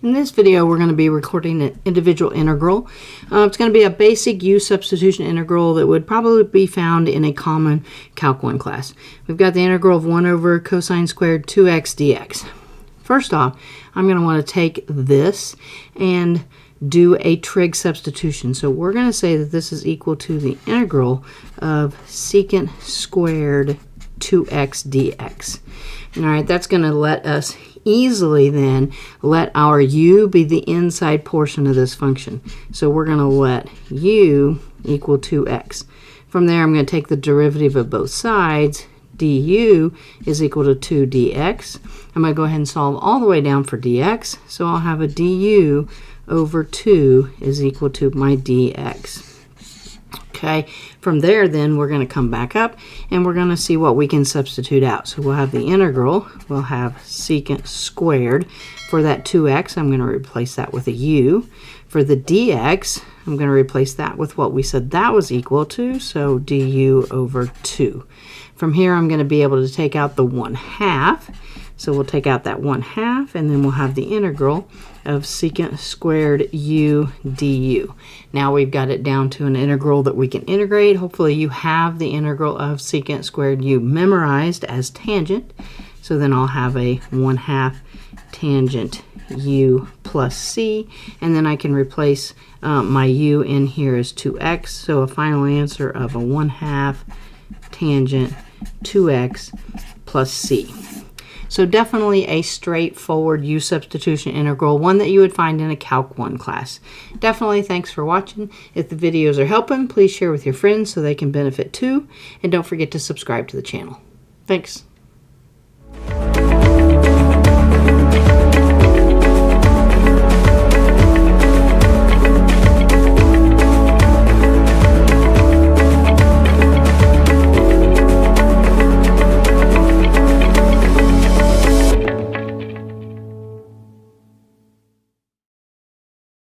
In this video, we're going to be recording an individual integral. It's going to be a basic u-substitution integral that would probably be found in a common Calc 1 class. We've got the integral of 1 over cosine squared 2x dx. First off, I'm going to want to take this and do a trig substitution. So we're going to say that this is equal to the integral of secant squared 2x dx. All right, that's going to let us easily then let our u be the inside portion of this function. So we're going to let u equal 2x. From there, I'm going to take the derivative of both sides. Du is equal to 2 dx. I'm going to go ahead and solve all the way down for dx. So I'll have a du over 2 is equal to my dx. Okay, from there then we're going to come back up and we're going to see what we can substitute out. So we'll have the integral, we'll have secant squared. For that 2x, I'm going to replace that with a u. For the dx, I'm going to replace that with what we said that was equal to, so du over 2. From here, I'm going to be able to take out the 1/2. So we'll take out that 1/2, and then we'll have the integral of secant squared u du. Now we've got it down to an integral that we can integrate. Hopefully you have the integral of secant squared u memorized as tangent. So then I'll have a 1/2 tangent u plus c, and then I can replace my u in here as 2x. So a final answer of a 1/2 tangent 2x plus c. So definitely a straightforward u-substitution integral, one that you would find in a Calc 1 class. Definitely thanks for watching. If the videos are helping, please share with your friends so they can benefit too. And don't forget to subscribe to the channel. Thanks.